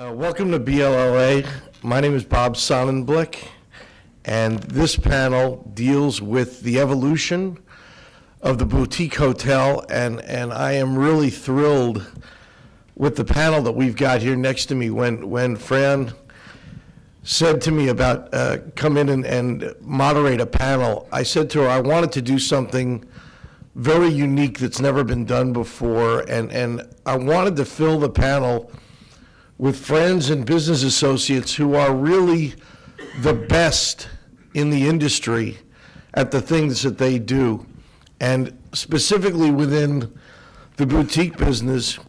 Welcome to BLLA. My name is Bob Sonnenblick, and this panel deals with the evolution of the boutique hotel, and I am really thrilled with the panel that we've got here next to me. When Fran said to me about come in and moderate a panel, I said to her I wanted to do something very unique that's never been done before, and I wanted to fill the panel with friends and business associates who are really the best in the industry at the things that they do. And specifically within the boutique business,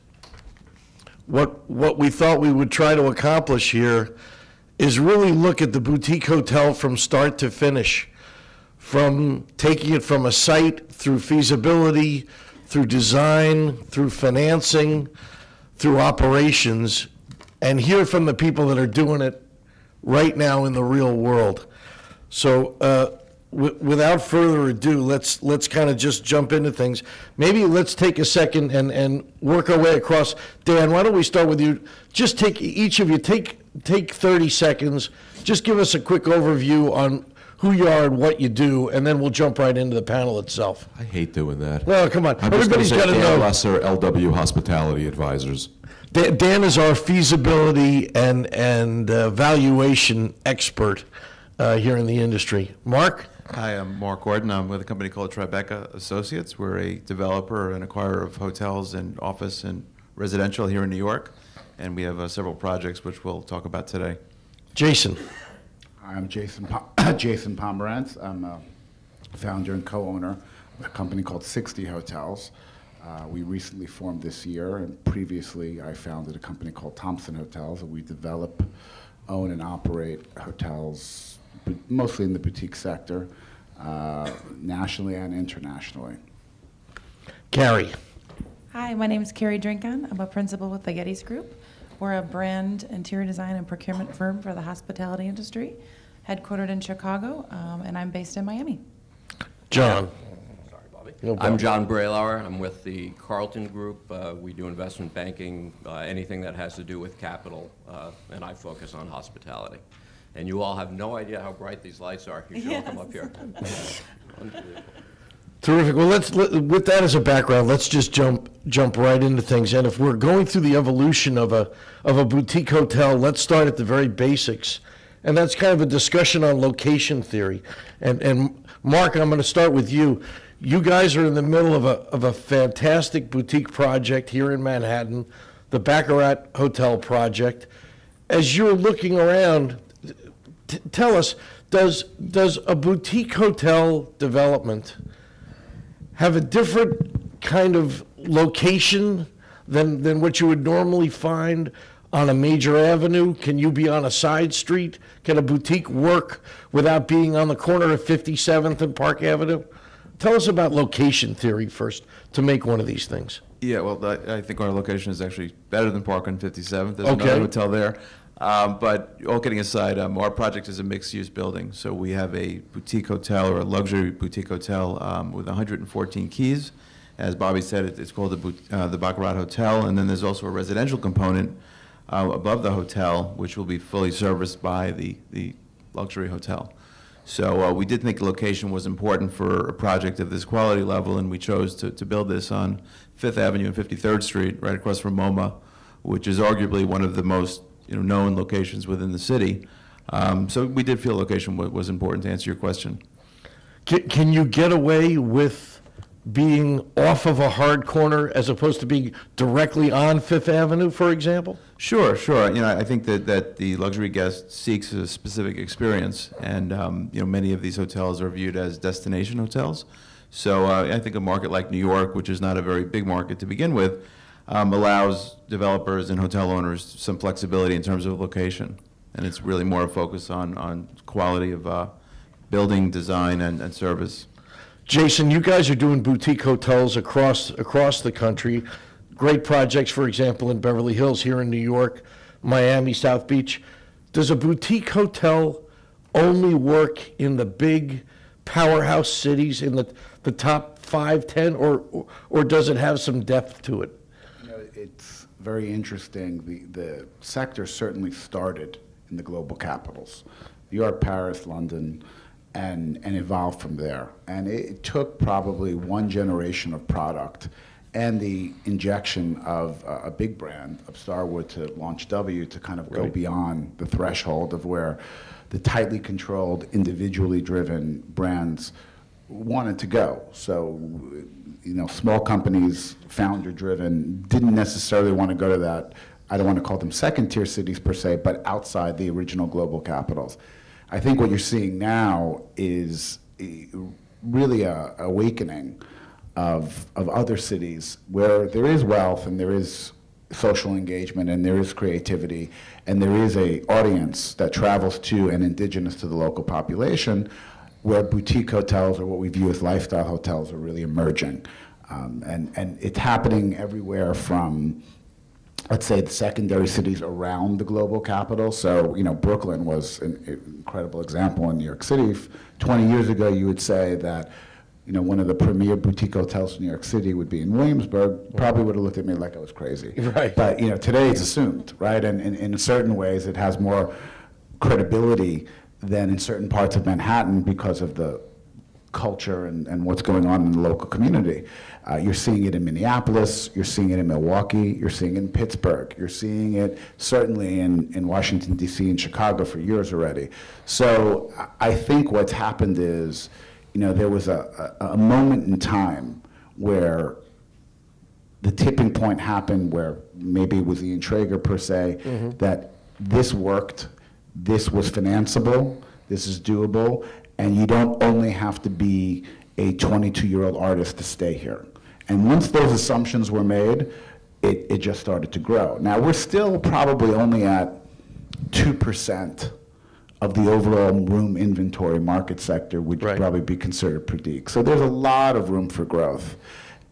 what we thought we would try to accomplish here is really look at the boutique hotel from start to finish, from taking it from a site through feasibility, through design, through financing, through operations, and hear from the people that are doing it right now in the real world. So without further ado, let's kind of just jump into things. Maybe let's take a second and work our way across. Dan, why don't we start with you? Just take, each of you, take 30 seconds. Just give us a quick overview on who you are and what you do, and then we'll jump right into the panel itself. I hate doing that. Well, come on. Everybody's got to know. Dan Lesser, LW Hospitality Advisors. Dan is our feasibility and valuation expert here in the industry. Mark? Hi, I'm Mark Gordon. I'm with a company called Tribeca Associates. We're a developer and acquirer of hotels and office and residential here in New York. And we have several projects which we'll talk about today. Jason? I'm Jason Pomerantz. I'm a founder and co-owner of a company called 60 Hotels. We recently formed this year, and previously I founded a company called Thompson Hotels, and we develop, own, and operate hotels, mostly in the boutique sector, nationally and internationally. Carrie. Hi, my name is Carrie Drinkon. I'm a principal with the Geddes Group. We're a brand, interior design, and procurement firm for the hospitality industry, headquartered in Chicago, and I'm based in Miami. John. No, I'm John Braylauer. I'm with the Carlton Group. We do investment banking, anything that has to do with capital, and I focus on hospitality. And you all have no idea how bright these lights are. You should all come up here. Terrific. Well, with that as a background, let's just jump right into things. And if we're going through the evolution of a boutique hotel, let's start at the very basics. And that's kind of a discussion on location theory. And Mark, I'm going to start with you. You guys are in the middle of a fantastic boutique project here in Manhattan, the Baccarat Hotel project. As you're looking around, tell us, does a boutique hotel development have a different kind of location than what you would normally find on a major avenue? Can you be on a side street? Can a boutique work without being on the corner of 57th and Park Avenue? Tell us about location theory first to make one of these things. Yeah, well, I think our location is actually better than Park on 57th. There's Okay. another hotel there. But all kidding aside, our project is a mixed-use building. So we have a boutique hotel, or a luxury boutique hotel, with 114 keys. As Bobby said, it's called the Baccarat Hotel. And then there's also a residential component above the hotel, which will be fully serviced by the luxury hotel. So we did think location was important for a project of this quality level, and we chose to build this on 5th Avenue and 53rd Street, right across from MoMA, which is arguably one of the most known locations within the city. So we did feel location was important, to answer your question. Can you get away with being off of a hard corner as opposed to being directly on 5th Avenue, for example? Sure, sure. I think that the luxury guest seeks a specific experience, and many of these hotels are viewed as destination hotels. So I think a market like New York, which is not a very big market to begin with, allows developers and hotel owners some flexibility in terms of location, and it's really more a focus on quality of building, design, and service. Jason, you guys are doing boutique hotels across the country. Great projects, for example, in Beverly Hills, here in New York, Miami, South Beach. Does a boutique hotel only work in the big powerhouse cities, in the top 5, 10, or does it have some depth to it? It's very interesting. The sector certainly started in the global capitals, New York, Paris, London, and evolved from there. And it took probably one generation of product and the injection of a big brand of Starwood to launch W to kind of go beyond the threshold of where the tightly controlled, individually driven brands wanted to go. So, you know, small companies, founder-driven, didn't necessarily want to go to that, I don't want to call them second-tier cities per se, but outside the original global capitals. I think what you're seeing now is really a awakening of other cities where there is wealth and there is social engagement and there is creativity and there is a audience that travels to and indigenous to the local population, where boutique hotels, or what we view as lifestyle hotels, are really emerging. And it's happening everywhere from, let's say, the secondary cities around the global capital. So, you know, Brooklyn was an incredible example in New York City. 20 years ago, you would say that, you know, one of the premier boutique hotels in New York City would be in Williamsburg. Probably would have looked at me like I was crazy. Right. But, you know, today it's assumed, right? And in certain ways, it has more credibility than in certain parts of Manhattan because of the culture and what's going on in the local community. You're seeing it in Minneapolis, you're seeing it in Milwaukee, you're seeing it in Pittsburgh, you're seeing it certainly in Washington, D.C. and Chicago for years already. So I think what's happened is, you know, there was a moment in time where the tipping point happened, where maybe it was the Intrager per se, that this worked, this was financeable, this is doable, and you don't only have to be a 22-year-old artist to stay here. And once those assumptions were made, it just started to grow. Now, we're still probably only at 2% of the overall room inventory market sector, which would probably be considered boutique. So there's a lot of room for growth.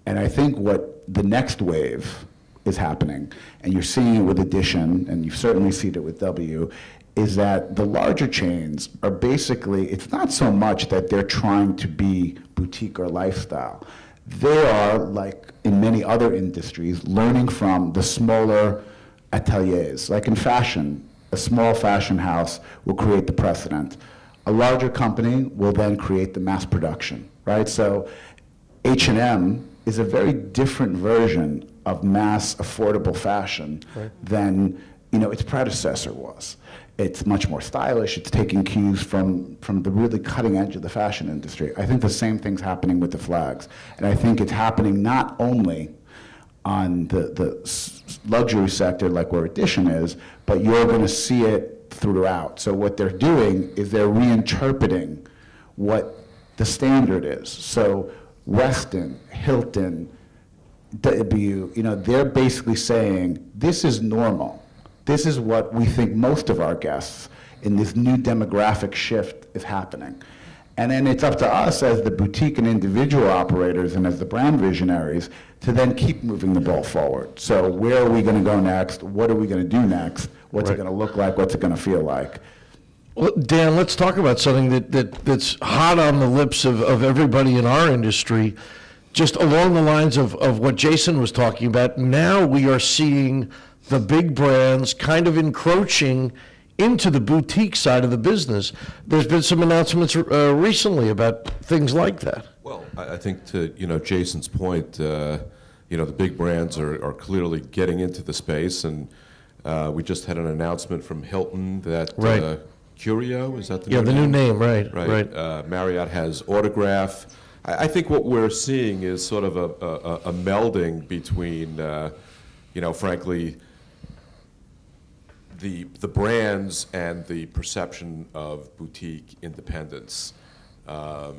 And I think what the next wave is happening, and you're seeing it with Edition, and you've certainly seen it with W, is that the larger chains are basically, it's not so much that they're trying to be boutique or lifestyle. They are, like in many other industries, learning from the smaller ateliers. Like in fashion, a small fashion house will create the precedent. A larger company will then create the mass production, right? So H&M is a very different version of mass affordable fashion than, you know, its predecessor was. It's much more stylish. It's taking cues from the really cutting edge of the fashion industry. I think the same thing's happening with the flags. And I think it's happening not only on the luxury sector, like where Edition is, but you're going to see it throughout. So what they're doing is they're reinterpreting what the standard is. So Westin, Hilton, W, you know, they're basically saying, this is normal. This is what we think most of our guests in this new demographic shift is happening. And then it's up to us as the boutique and individual operators and as the brand visionaries to then keep moving the ball forward. So where are we going to go next? What are we going to do next? What's it going to look like? What's it going to feel like? Well, Dan, let's talk about something that's hot on the lips of everybody in our industry, just along the lines of what Jason was talking about. Now we are seeing the big brands kind of encroaching into the boutique side of the business. There's been some announcements recently about things like that. Well, I think to, you know, Jason's point, you know, the big brands are clearly getting into the space, and we just had an announcement from Hilton that Curio, is that the new name? Yeah, the new name, right. Marriott has Autograph. I think what we're seeing is sort of a melding between, you know, frankly, the brands and the perception of boutique independence. You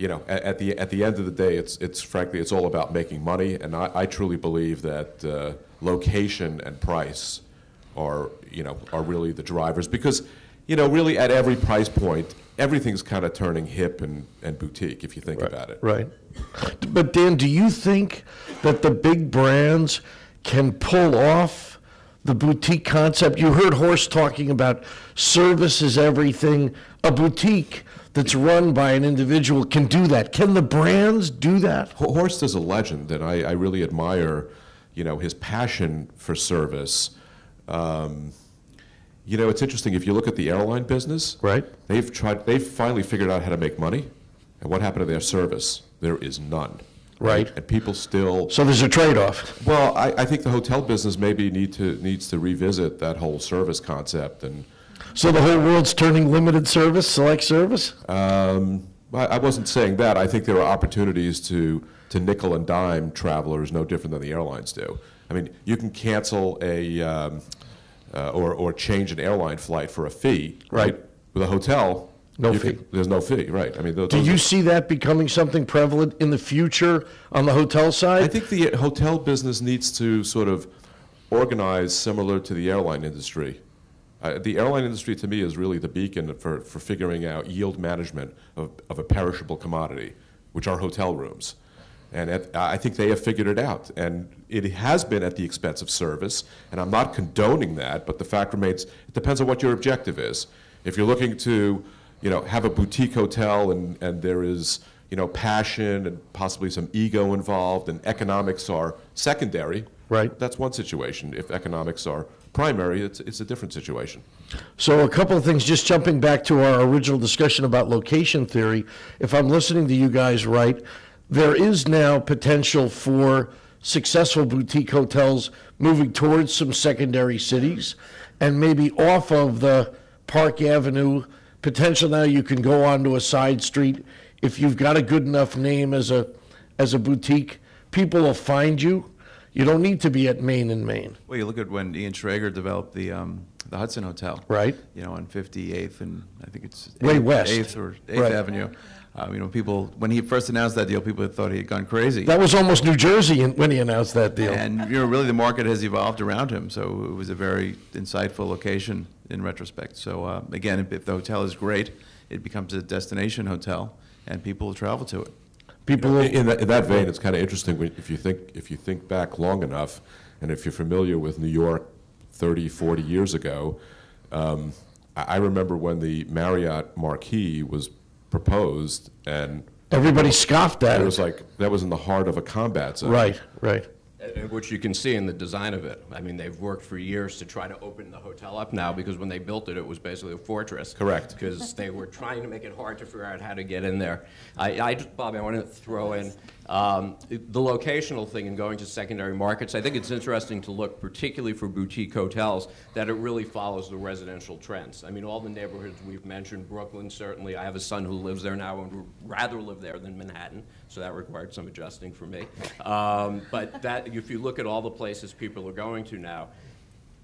know, at the end of the day, it's frankly, it's all about making money, and I truly believe that location and price are really the drivers, because, you know, really at every price point, everything's kind of turning hip and boutique, if you think about it. Right. But Dan, do you think that the big brands can pull off the boutique concept? You heard Horst talking about service is everything. A boutique that's run by an individual can do that. Can the brands do that? Horst is a legend, and I really admire, his passion for service. It's interesting, if you look at the airline business, Right. they've finally figured out how to make money, and what happened to their service? There is none. Right. And people still, So there's a trade-off. well, I think the hotel business maybe needs to revisit that whole service concept. And So the whole world's turning limited service, select service? I wasn't saying that. I think there are opportunities to nickel and dime travelers no different than the airlines do. I mean, you can cancel or change an airline flight for a fee. Right. With a hotel, No fee. There's no fee, right? I mean, Do you see that becoming something prevalent in the future on the hotel side? I think the hotel business needs to sort of organize similar to the airline industry. The airline industry, to me, is really the beacon for figuring out yield management of a perishable commodity, which are hotel rooms. And I think they have figured it out. And it has been at the expense of service, and I'm not condoning that, but the fact remains, it depends on what your objective is. If you're looking to have a boutique hotel and there is passion and possibly some ego involved and economics are secondary, Right. that's one situation. If economics are primary, it's a different situation. So a couple of things, just jumping back to our original discussion about location theory. If I'm listening to you guys right, there is now potential for successful boutique hotels moving towards some secondary cities and maybe off of the Park Avenue. Potential now you can go onto a side street. If you've got a good enough name as a boutique, people will find you. You don't need to be at Main and Main. Well, you look at when Ian Schrager developed the Hudson Hotel. Right. On 58th and I think it's Way west. 8th or 8th Right. Avenue. People, when he first announced that deal, people thought he had gone crazy. That was almost New Jersey when he announced that deal. And really the market has evolved around him, so it was a very insightful location in retrospect. So again, if the hotel is great, it becomes a destination hotel, and people will travel to it. People will, In that vein, it's kind of interesting if you think back long enough, and if you're familiar with New York 30, 40 years ago, I remember when the Marriott Marquis was proposed, and everybody scoffed at it it. was like that was in the heart of a combat zone. Right, right. Which you can see in the design of it. I mean, they've worked for years to try to open the hotel up now, because when they built it, it was basically a fortress. Correct. Because they were trying to make it hard to figure out how to get in there. Bobby, I want to throw in the locational thing and going to secondary markets. I think it's interesting to look, particularly for boutique hotels, that it really follows the residential trends. I mean, all the neighborhoods we've mentioned, Brooklyn certainly. I have a son who lives there now and would rather live there than Manhattan, so that required some adjusting for me. But if you look at all the places people are going to now,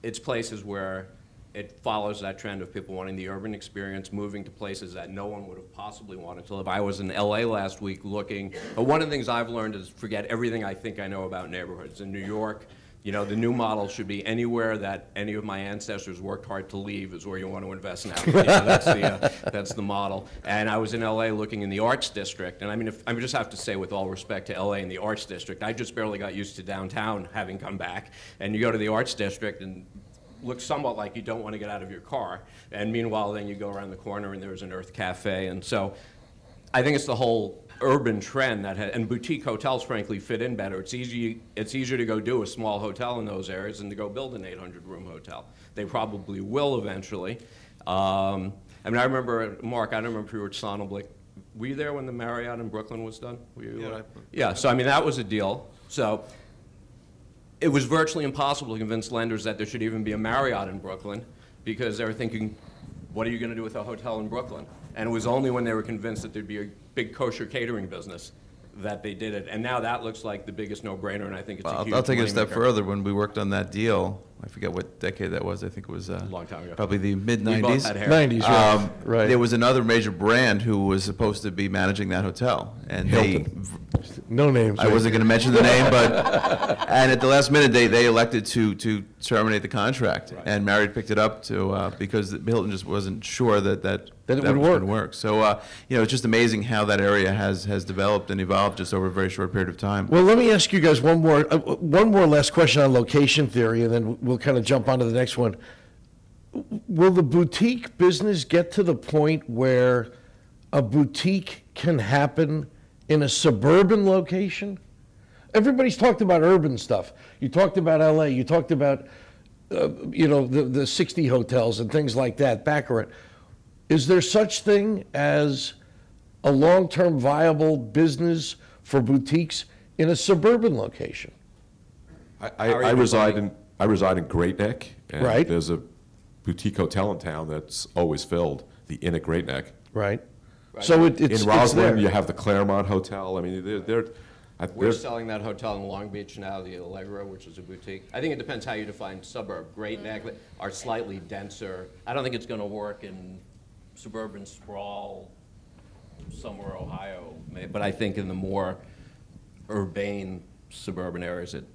it's places where it follows that trend of people wanting the urban experience, moving to places that no one would have possibly wanted to live. I was in LA last week looking, one of the things I've learned is forget everything I think I know about neighborhoods. In New York, the new model should be anywhere that any of my ancestors worked hard to leave is where you want to invest now. That's the model. And I was in LA looking in the Arts District, and I mean, I just have to say, with all respect to LA and the Arts District, I just barely got used to downtown having come back. And you go to the Arts District and looks somewhat like you don't want to get out of your car, and meanwhile then you go around the corner and there's an Earth Cafe. And so I think it's the whole urban trend and boutique hotels frankly fit in better. It's easier to go do a small hotel in those areas than to go build an 800-room hotel. They probably will eventually. I mean, I remember, Mark, I don't remember if you were at Sonnenblick. Were you there when the Marriott in Brooklyn was done? Were you, yeah, so I mean, that was a deal. So it was virtually impossible to convince lenders that there should even be a Marriott in Brooklyn, because they were thinking, what are you going to do with a hotel in Brooklyn? And it was only when they were convinced that there'd be a big kosher catering business that they did it. And now that looks like the biggest no-brainer, and I think it's a huge I'll take it a step moneymaker. further. When we worked on that deal, I forget what decade that was. I think it was A long time ago. probably the We both mid-90s. had hair. 90s, right. Right. There was another major brand who was supposed to be managing that hotel, and No names. I wasn't going to mention the name, but and at the last minute they elected to terminate the contract, and Marriott picked it up because Hilton just wasn't sure that it was would going to work. So it's just amazing how that area has developed and evolved just over a very short period of time. Well, let me ask you guys one more last question on location theory, and then we'll kind of jump on to the next one. Will the boutique business get to the point where a boutique can happen in a suburban location? everybody's talked about urban stuff. You talked about LA, you talked about, you know, the 60 hotels and things like that, Baccarat. Is there such thing as a long-term viable business for boutiques in a suburban location? I reside in Great Neck, and Right. there's a boutique hotel in town that's always filled, the Inn at Great Neck. Right. So it's In there. Roslyn, you have the Claremont Hotel. I mean, We're selling that hotel in Long Beach now, the Allegra, which is a boutique. I think it depends how you define suburb. Great Neck are slightly denser. I don't think it's going to work in suburban sprawl somewhere Ohio, but I think in the more urbane suburban areas it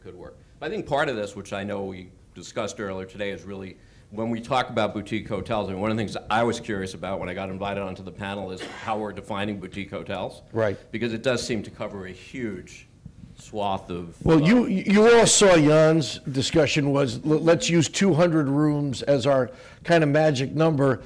could work. But I think part of this, which I know we discussed earlier today, is really when we talk about boutique hotels, and one of the things I was curious about when I got invited onto the panel is how we're defining boutique hotels. Right. Because it does seem to cover a huge swath of... Well, you all saw Jan's discussion was, let's use 200 rooms as our kind of magic number.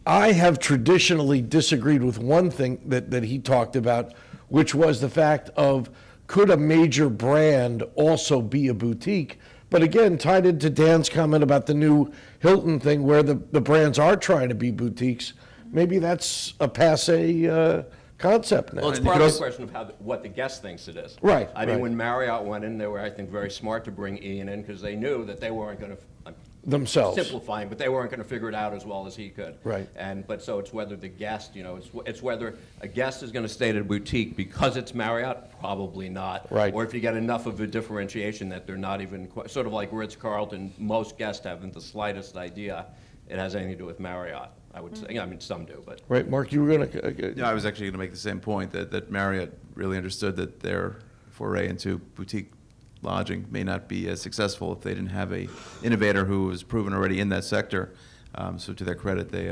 I have traditionally disagreed with one thing that he talked about, which was the fact of, could a major brand also be a boutique? But again, tied into Dan's comment about the new Hilton thing where the brands are trying to be boutiques, maybe that's a passé concept now. Well, it's part of the question of what the guest thinks it is. Right, I mean, right. when Marriott went in, they were, I think, very smart to bring Ian in because they knew that they weren't going to... Themselves. Simplifying, but they weren't going to figure it out as well as he could. Right. But so it's whether the guest, you know, it's whether a guest is going to stay at a boutique because it's Marriott, probably not. Right. Or if you get enough of a differentiation that they're not even sort of like Ritz-Carlton, most guests haven't the slightest idea it has anything to do with Marriott. I would say. I mean, some do, but. Right, Mark, you were going to... Yeah, I was actually going to make the same point that Marriott really understood that their foray into boutique lodging may not be as successful if they didn't have a innovator who was proven already in that sector. So to their credit, they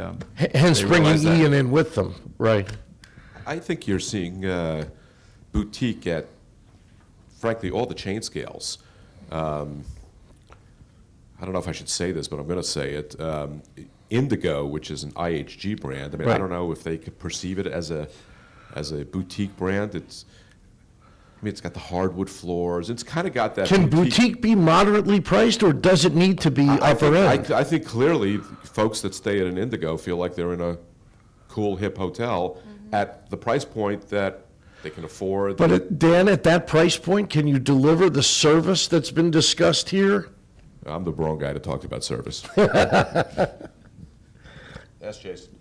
Hence they bringing realized that. Ian in with them, right. I think you're seeing boutique at, frankly, all the chain scales. I don't know if I should say this, but I'm going to say it. Indigo, which is an IHG brand, I mean, Right. I don't know if they could perceive it as a boutique brand. It's got the hardwood floors. It's kind of got that. Can boutique be moderately priced, or does it need to be upper end? I think clearly folks that stay at an Indigo feel like they're in a cool, hip hotel at the price point that they can afford. But Dan, at that price point, can you deliver the service that's been discussed here? I'm the wrong guy to talk about service. That's Jason.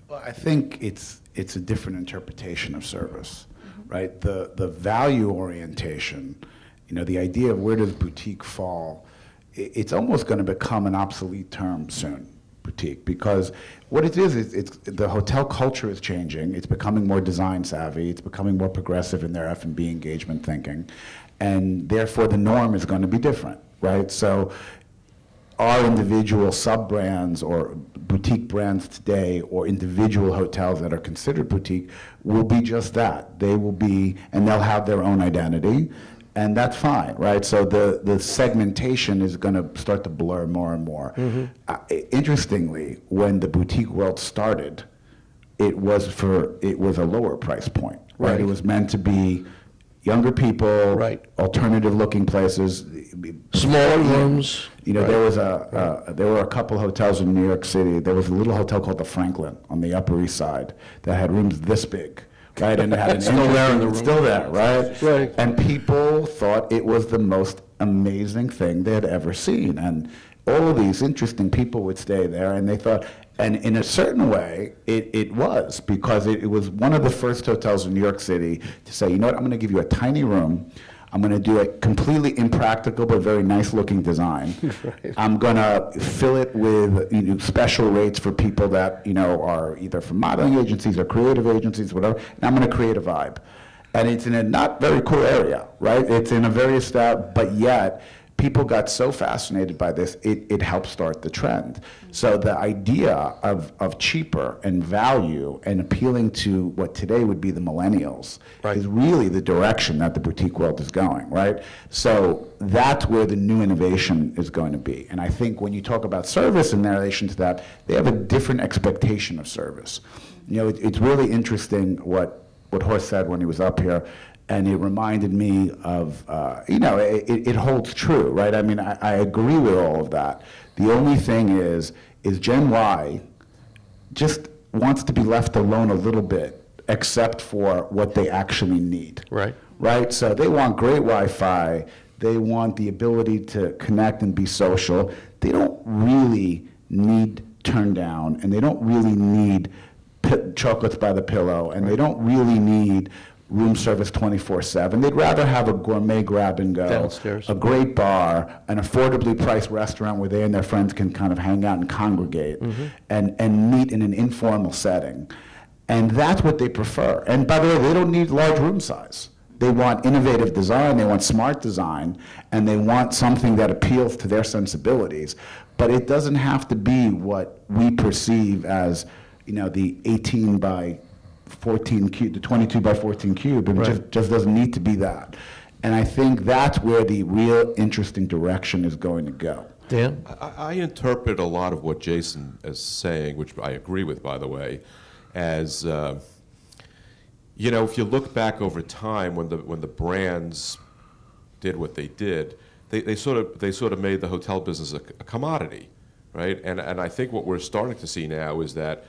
Well, I think it's a different interpretation of service, right? The value orientation, you know, the idea of where does boutique fall, it's almost going to become an obsolete term soon, boutique, because what it is it's the hotel culture is changing. It's becoming more design savvy. It's becoming more progressive in their F&B engagement thinking, and therefore the norm is going to be different, right? So our individual sub-brands or boutique brands today or individual hotels that are considered boutique will be just that. They will be, and they'll have their own identity, and that's fine, right? So the segmentation is going to start to blur more and more. Interestingly, when the boutique world started, it was a lower price point, right? Right. It was meant to be younger people, Right. alternative-looking places, Smaller rooms. You know, Right. there were a couple hotels in New York City. There was a little hotel called the Franklin on the Upper East Side that had rooms this big, right? And it had an Still there in the room. still there, right? Right. And people thought it was the most amazing thing they had ever seen. And all of these interesting people would stay there, and they thought, and in a certain way, it was, because it was one of the first hotels in New York City to say, you know what, I'm going to give you a tiny room. I'm going to do a completely impractical but very nice-looking design. Right. I'm going to fill it with special rates for people that are either from modeling agencies or creative agencies, whatever. And I'm going to create a vibe. And it's in a not very cool area, right? It's in a very established, but yet people got so fascinated by this, it helped start the trend. So the idea of cheaper and value and appealing to what today would be the millennials Right. is really the direction that the boutique world is going, right? So that's where the new innovation is going to be. And I think when you talk about service in relation to that, they have a different expectation of service. It's really interesting what Horst said when he was up here. And it reminded me of, it holds true, right? I mean, I agree with all of that. The only thing is Gen Y just wants to be left alone a little bit, except for what they actually need. Right. Right? So they want great Wi-Fi. They want the ability to connect and be social. They don't really need turn down, and they don't really need chocolates by the pillow, and they don't really need room service 24/7. They'd rather have a gourmet grab and go, Downstairs. a great bar, an affordably priced restaurant where they and their friends can kind of hang out and congregate and meet in an informal setting. And that's what they prefer. And by the way, they don't need large room size. They want innovative design, they want smart design, and they want something that appeals to their sensibilities. But it doesn't have to be what we perceive as, the 18 by 14 cube, the 22 by 14 cube. It just doesn't need to be that. And I think that's where the real interesting direction is going to go. Dan? I interpret a lot of what Jason is saying, which I agree with, by the way, as if you look back over time when the brands did what they did, they sort of made the hotel business a commodity, right? And I think what we're starting to see now is that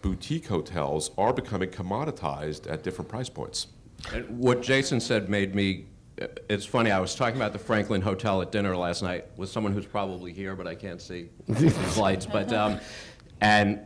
boutique hotels are becoming commoditized at different price points. And what Jason said made me, it's funny, I was talking about the Franklin Hotel at dinner last night with someone who's probably here, but I can't see these lights. But, and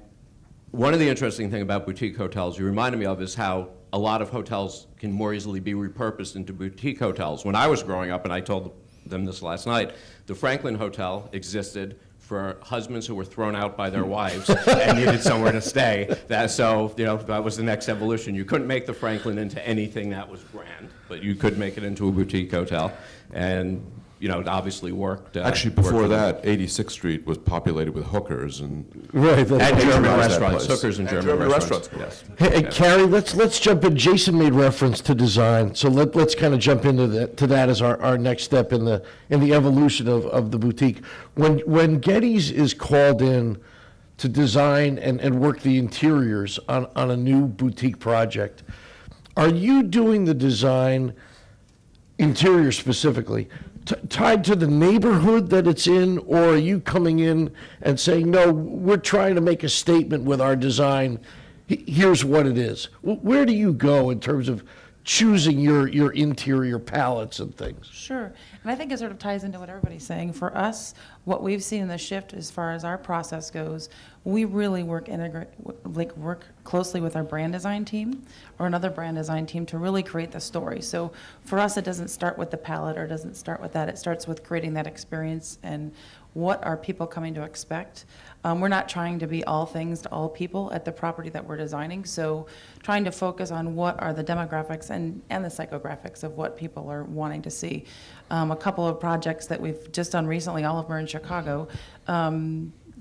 one of the interesting things about boutique hotels you reminded me of is how a lot of hotels can more easily be repurposed into boutique hotels. When I was growing up, and I told them this last night, the Franklin Hotel existed for husbands who were thrown out by their wives and needed somewhere to stay. That was the next evolution. You couldn't make the Franklin into anything that was grand, but you could make it into a boutique hotel. And it obviously worked. Actually, before that, 86th Street was populated with hookers and Right. German restaurants, hookers and German restaurants. Yes. Hey, Carrie, let's jump in. Jason made reference to design, so let's kind of jump into that as our next step in the evolution of the boutique. When Getty's is called in to design and work the interiors on a new boutique project, are you doing the design, interior specifically, tied to the neighborhood that it's in, or are you coming in and saying, no, we're trying to make a statement with our design, here's what it is? Where do you go in terms of choosing your interior palettes and things? Sure, and I think it sort of ties into what everybody's saying. For us, what we've seen in the shift as far as our process goes, we really work closely with our brand design team or another brand design team to really create the story. So for us, it doesn't start with the palette or doesn't start with that. It starts with creating that experience and what are people coming to expect. We're not trying to be all things to all people at the property that we're designing, so trying to focus on what are the demographics and the psychographics of what people are wanting to see. A couple of projects that we've just done recently, all of them are in Chicago.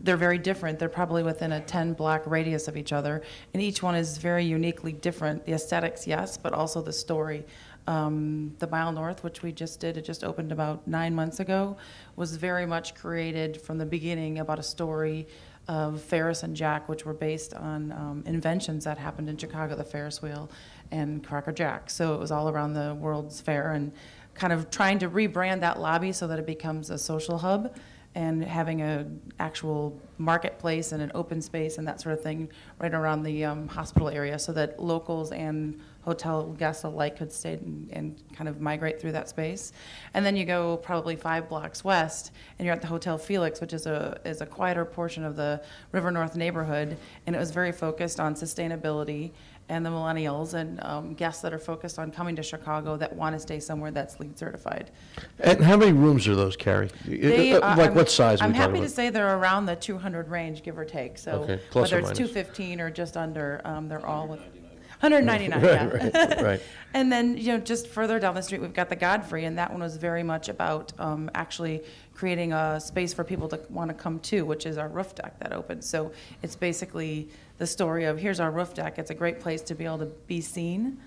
They're very different. They're probably within a 10-block radius of each other, and each one is very uniquely different. The aesthetics, yes, but also the story. The Mile North, which we just did, it just opened about 9 months ago, was very much created from the beginning about a story of Ferris and Jack, which were based on inventions that happened in Chicago, the Ferris wheel and Cracker Jack. So it was all around the World's Fair and kind of trying to rebrand that lobby so that it becomes a social hub and having an actual marketplace and an open space and that sort of thing right around the hospital area so that locals and hotel guests alike could stay and kind of migrate through that space. And then you go probably 5 blocks west and you're at the Hotel Felix, which is a quieter portion of the River North neighborhood, and it was very focused on sustainability and the millennials and guests that are focused on coming to Chicago that want to stay somewhere that's LEED certified. And how many rooms are those, Carrie? What size are we I'm talking happy to about? say they're around the 200 range, give or take. So Okay, plus or whether it's minus. 215 or just under, they're all with 199. Yeah. Right. And then, just further down the street, we've got the Godfrey, and that one was very much about actually creating a space for people to want to come to, which is our roof deck that opens. So it's basically the story of, here's our roof deck. It's a great place to be able to be seen.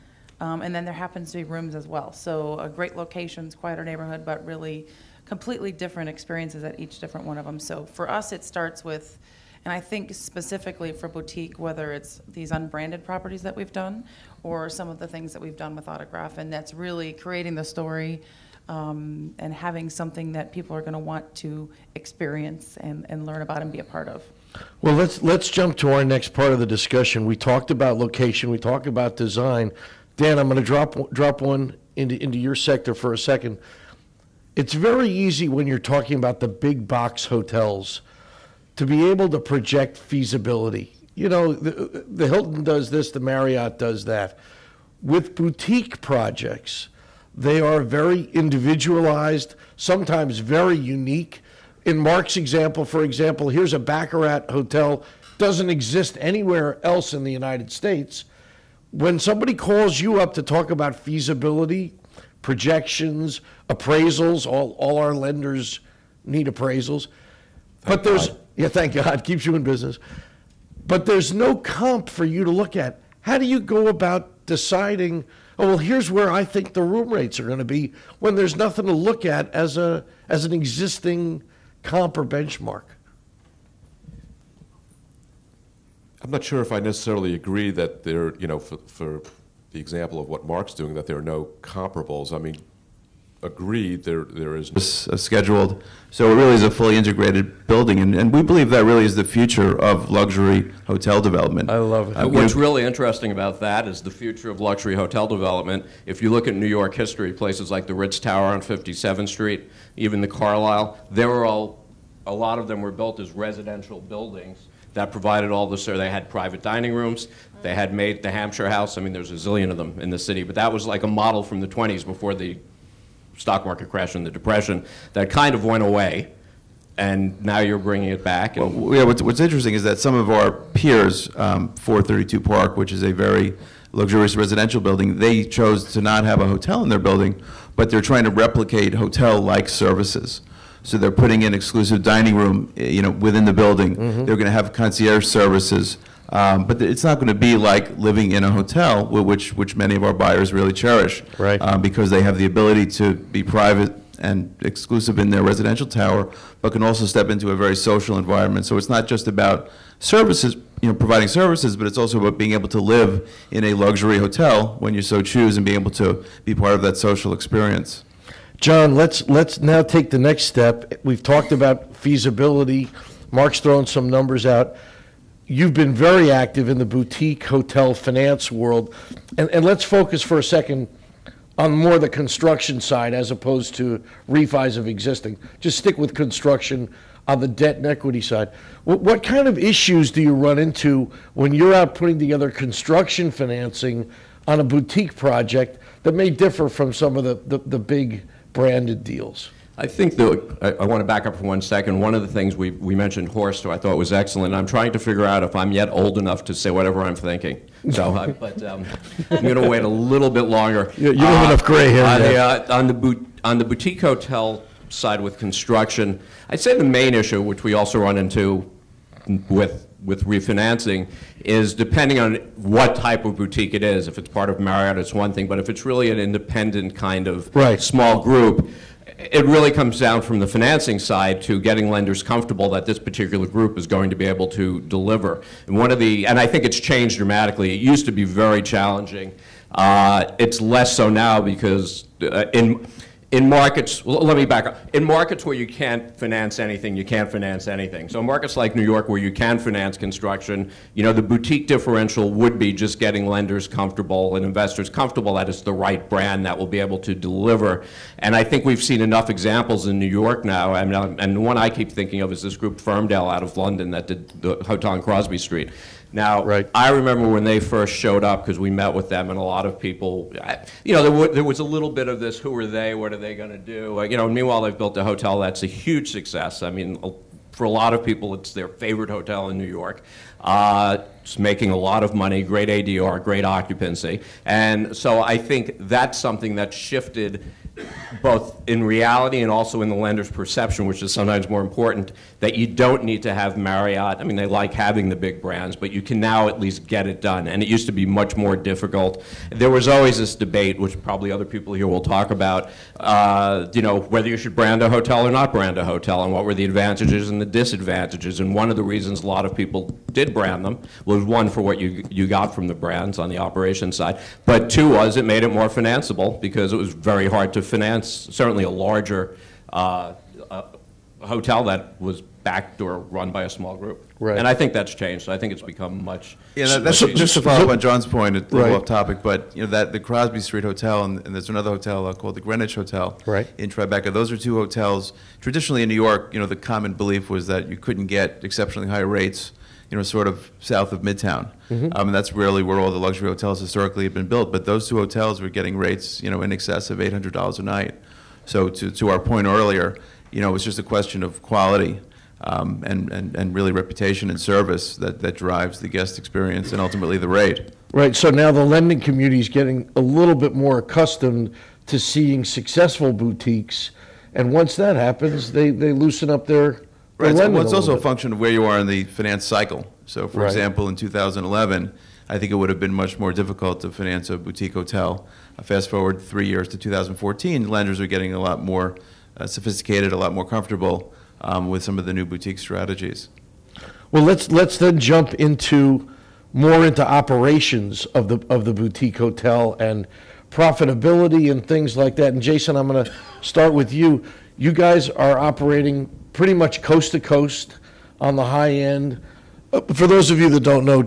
And then there happens to be rooms as well. So a great locations, quieter neighborhood, but really completely different experiences at each different one of them. So for us, it starts with, And I think specifically for boutique, whether it's these unbranded properties that we've done or some of the things that we've done with Autograph, and that's really creating the story and having something that people are going to want to experience and learn about and be a part of. Well, let's jump to our next part of the discussion. We talked about location, we talked about design. Dan, I'm going to drop one into your sector for a second. It's very easy when you're talking about the big box hotels to be able to project feasibility. You know, the Hilton does this, the Marriott does that. With boutique projects, they are very individualized, sometimes very unique. In Mark's example, for example, here's a Baccarat hotel, doesn't exist anywhere else in the United States. When somebody calls you up to talk about feasibility, projections, appraisals, all our lenders need appraisals. But there's, yeah, thank God, keeps you in business. But there's no comp for you to look at. How do you go about deciding, oh, well, here's where I think the room rates are going to be, when there's nothing to look at as an existing comp or benchmark? I'm not sure if I necessarily agree that there, you know, for the example of what Mark's doing, that there are no comparables. I mean, agreed, there is scheduled. So it really is a fully integrated building, and we believe that really is the future of luxury hotel development. I love it. What's really interesting about that is the future of luxury hotel development. If you look at New York history, places like the Ritz Tower on 57th Street, even the Carlyle, they were all, a lot of them were built as residential buildings that provided all the, they had private dining rooms, they had made the Hampshire House, I mean there's a zillion of them in the city, but that was like a model from the 20s before the stock market crash and the Depression that kind of went away, and now you're bringing it back. And well, yeah, what's interesting is that some of our peers, 432 Park, which is a very luxurious residential building, they chose to not have a hotel in their building, but they're trying to replicate hotel-like services. So they're putting in exclusive dining room, you know, within the building. Mm-hmm. They're going to have concierge services, but it's not going to be like living in a hotel, which many of our buyers really cherish, right? Because they have the ability to be private and exclusive in their residential tower, but can also step into a very social environment. So it's not just about services, you know, providing services, but it's also about being able to live in a luxury hotel when you so choose, and being able to be part of that social experience. John, let's now take the next step. We've talked about feasibility. Mark's thrown some numbers out. You've been very active in the boutique hotel finance world. And let's focus for a second on more the construction side as opposed to refis of existing. Just stick with construction on the debt and equity side. What kind of issues do you run into when you're out putting together construction financing on a boutique project that may differ from some of the big branded deals? I think I want to back up for 1 second. One of the things we mentioned Horst, who I thought was excellent. I'm trying to figure out if I'm yet old enough to say whatever I'm thinking. So, I'm going to wait a little bit longer. You don't have enough gray hair. On the boutique hotel side with construction, I'd say the main issue, which we also run into with refinancing, is depending on what type of boutique it is. If it's part of Marriott, it's one thing, but if it's really an independent kind of small group, it really comes down from the financing side to getting lenders comfortable that this particular group is going to be able to deliver. And and I think it's changed dramatically. It used to be very challenging. It's less so now because in markets, well, let me back up. In markets where you can't finance anything, you can't finance anything. So markets like New York where you can finance construction, you know, the boutique differential would be just getting lenders comfortable and investors comfortable that it's the right brand that will be able to deliver. And I think we've seen enough examples in New York now, and the one I keep thinking of is this group Firmdale out of London that did the hotel on Crosby Street. Now, I remember when they first showed up, because we met with them, and a lot of people, you know, there was a little bit of this, who are they, what are they going to do? You know, meanwhile, they've built a hotel that's a huge success. I mean, for a lot of people, it's their favorite hotel in New York. It's making a lot of money, great ADR, great occupancy. And so I think that's something that shifted both in reality and also in the lender's perception, which is sometimes more important, that you don't need to have Marriott. I mean, they like having the big brands, but you can now at least get it done. And it used to be much more difficult. There was always this debate, which probably other people here will talk about, whether you should brand a hotel or not brand a hotel, and what were the advantages and the disadvantages. And one of the reasons a lot of people did brand them was, one, for what you got from the brands on the operations side, but two was it made it more financeable, because it was very hard to finance certainly a larger hotel that was backed or run by a small group. Right. And I think that's changed. I think it's become much. Yeah, that's just to follow up on John's point, a little off topic, but that the Crosby Street Hotel and there's another hotel called the Greenwich Hotel in Tribeca. Those are two hotels. Traditionally in New York, the common belief was that you couldn't get exceptionally high rates, sort of south of Midtown. And that's really where all the luxury hotels historically have been built. But those two hotels were getting rates, in excess of $800 a night. So to our point earlier, it's just a question of quality and really reputation and service that drives the guest experience and ultimately the rate. Right, so now the lending community is getting a little bit more accustomed to seeing successful boutiques, and once that happens, they loosen up their Right, lending well, it's also a bit. function of where you are in the finance cycle. So, for example, in 2011, I think it would have been much more difficult to finance a boutique hotel. Fast forward 3 years to 2014, lenders are getting a lot more sophisticated, a lot more comfortable with some of the new boutique strategies. Well, let's then jump more into operations of the boutique hotel and profitability and things like that. And Jason, I'm going to start with you. You guys are operating pretty much coast to coast on the high end. For those of you that don't know,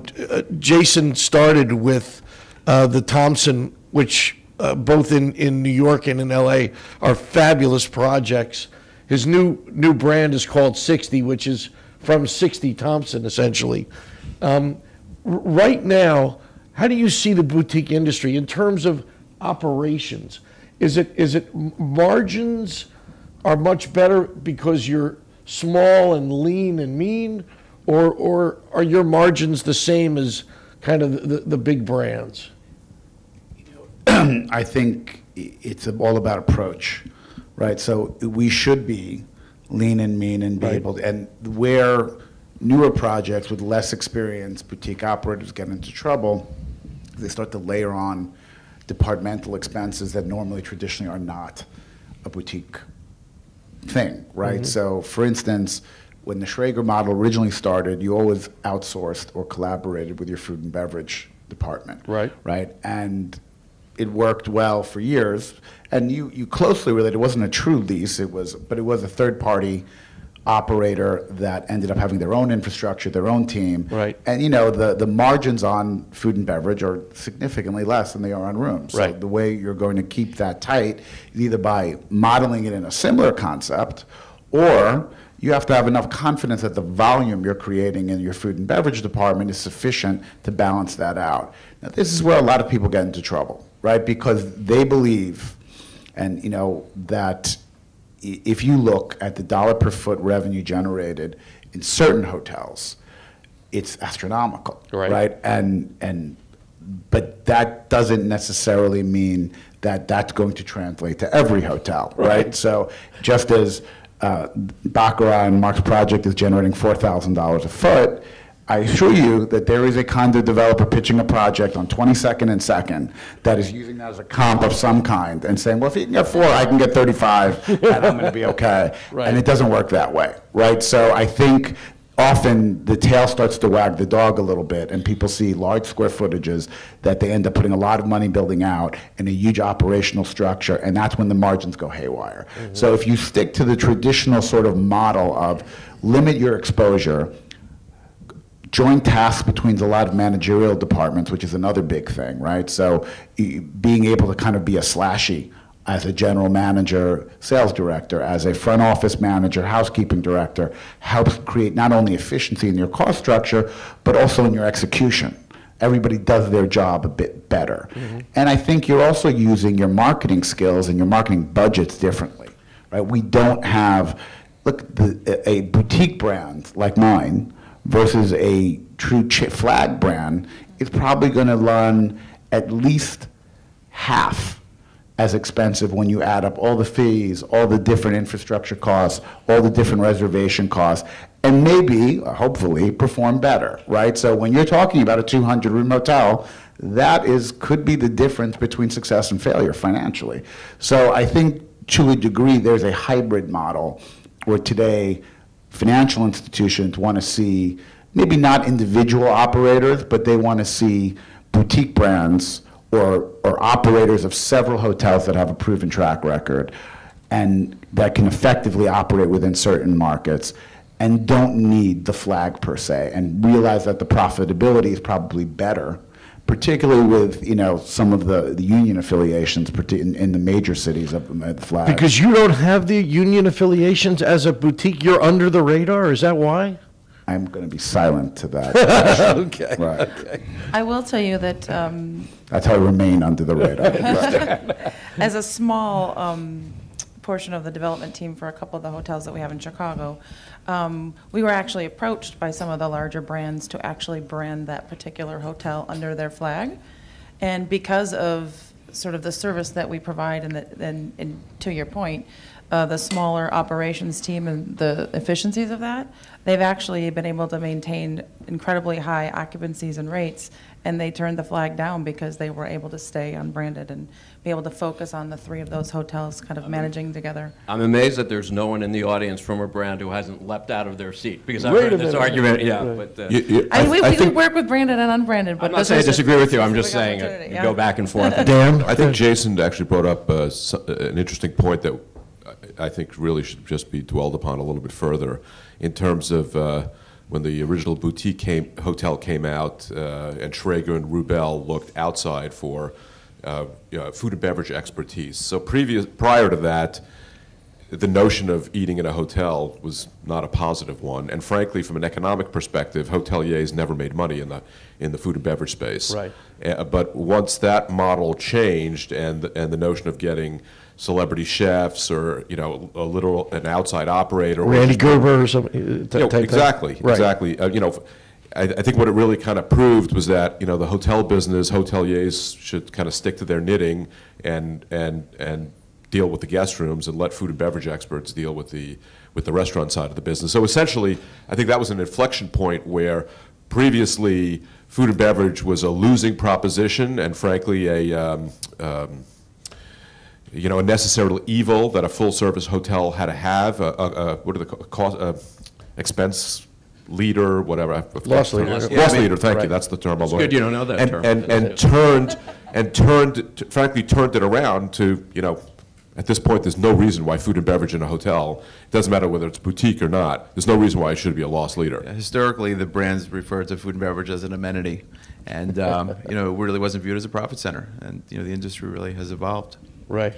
Jason started with the Thompson, which both in New York and in LA are fabulous projects. His new brand is called 60, which is from 60 Thompson, essentially. Right now, how do you see the boutique industry in terms of operations? Is it margins are much better because you're small and lean and mean, or are your margins the same as kind of the big brands? I think it's all about approach, right? So we should be lean and mean and be able to, and where newer projects with less experience, boutique operators get into trouble, they start to layer on departmental expenses that normally traditionally are not a boutique thing, right? So for instance, when the Schrager model originally started, you always outsourced or collaborated with your food and beverage department. Right? And it worked well for years. And you closely related, it wasn't a true lease, but it was a third party operator that ended up having their own infrastructure, their own team. Right. And the margins on food and beverage are significantly less than they are on rooms. So the way you're going to keep that tight is either by modeling it in a similar concept, or you have to have enough confidence that the volume you're creating in your food and beverage department is sufficient to balance that out. Now, this is where a lot of people get into trouble, right? Because they believe, and that if you look at the dollar per foot revenue generated in certain hotels, it's astronomical, right? But that doesn't necessarily mean that that's going to translate to every hotel, right? So just as Baccarat and Mark's project is generating $4,000 a foot, I assure you that there is a condo developer pitching a project on 22nd and 2nd that is using that as a comp of some kind and saying, well, if you can get 4, I can get 35, and I'm going to be okay. And it doesn't work that way, right? So I think often the tail starts to wag the dog a little bit, and people see large square footages that they end up putting a lot of money building out in a huge operational structure, and that's when the margins go haywire. So if you stick to the traditional sort of model of limit your exposure, joint tasks between a lot of managerial departments, which is another big thing, right? So being able to kind of be a slashy as a general manager, sales director, as a front office manager, housekeeping director, helps create not only efficiency in your cost structure, but also in your execution. Everybody does their job a bit better. And I think you're also using your marketing skills and your marketing budgets differently, right? We don't have, look, a boutique brand like mine versus a true flag brand is probably going to run at least half as expensive when you add up all the fees, all the different infrastructure costs, all the different reservation costs, and maybe, hopefully, perform better, right? So when you're talking about a 200-room hotel, that could be the difference between success and failure financially. So I think to a degree there's a hybrid model where today financial institutions want to see maybe not individual operators, but they want to see boutique brands or operators of several hotels that have a proven track record and that can effectively operate within certain markets and don't need the flag per se, and realize that the profitability is probably better, particularly with some of the union affiliations in the major cities of the flag. Because you don't have the union affiliations as a boutique, you're under the radar, is that why? I'm going to be silent to that. Okay. Right. Okay. I will tell you that That's how I remain under the radar. as a small portion of the development team for a couple of the hotels that we have in Chicago, we were actually approached by some of the larger brands to actually brand that particular hotel under their flag. And because of sort of the service that we provide and to your point, the smaller operations team and the efficiencies of that, they've actually been able to maintain incredibly high occupancies and rates, and they turned the flag down because they were able to stay unbranded and be able to focus on the three of those hotels kind of managing together. I'm amazed that there's no one in the audience from a brand who hasn't leapt out of their seat, because I've Wait heard a this minute. argument, yeah. Right. But, We work with branded and unbranded, but I'm not this saying I is a disagree with you, I'm just specific saying opportunity, you yeah. go back and forth. Dan? I think Jason actually brought up an interesting point that I think really should just be dwelled upon a little bit further in terms of when the original boutique hotel came out and Schrager and Rubel looked outside for food and beverage expertise. So prior to that, the notion of eating in a hotel was not a positive one, and frankly, from an economic perspective, hoteliers never made money in the food and beverage space. Right. But once that model changed, and the notion of getting celebrity chefs or an outside operator, Randy Gerber or something. Exactly. Right. Exactly. I think what it really kind of proved was that the hotel business, hoteliers should kind of stick to their knitting and deal with the guest rooms and let food and beverage experts deal with the restaurant side of the business. So essentially, I think that was an inflection point where previously food and beverage was a losing proposition and frankly a necessary evil that a full-service hotel had to have. What are the cost expense leader, whatever. Loss leader. Loss leader. Thank you. Right. That's the term. It's good you don't know that term. Frankly, turned it around to At this point, there's no reason why food and beverage in a hotel, it doesn't matter whether it's boutique or not, there's no reason why it should be a loss leader. Historically, the brands referred to food and beverage as an amenity, and it really wasn't viewed as a profit center, and the industry really has evolved. Right.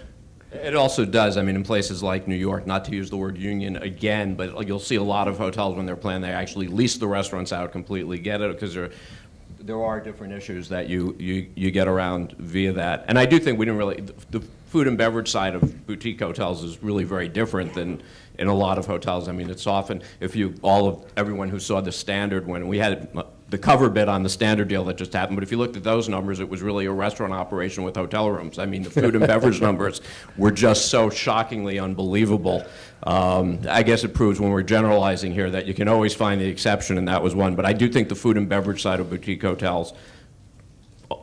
It also does. I mean, in places like New York, not to use the word union again, but you'll see a lot of hotels when they're planned, they actually lease the restaurants out completely, get it, because there are different issues that you get around via that. And I do think we didn't really, the food and beverage side of boutique hotels is really very different than in a lot of hotels. I mean, it's often, everyone who saw the Standard, when we had the cover bid on the Standard deal that just happened, but if you looked at those numbers, it was really a restaurant operation with hotel rooms. I mean, the food and beverage numbers were just so shockingly unbelievable. I guess it proves when we're generalizing here that you can always find the exception, and that was one. But I do think the food and beverage side of boutique hotels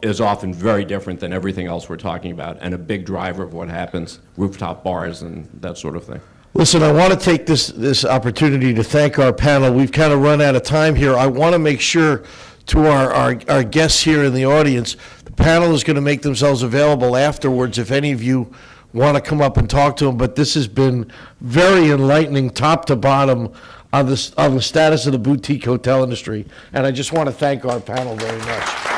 is often very different than everything else we're talking about, and a big driver of what happens, rooftop bars and that sort of thing. Listen, I want to take this opportunity to thank our panel. We've kind of run out of time here. I want to make sure to our guests here in the audience, the panel is going to make themselves available afterwards if any of you want to come up and talk to them. But this has been very enlightening, top to bottom, on the status of the boutique hotel industry. And I just want to thank our panel very much.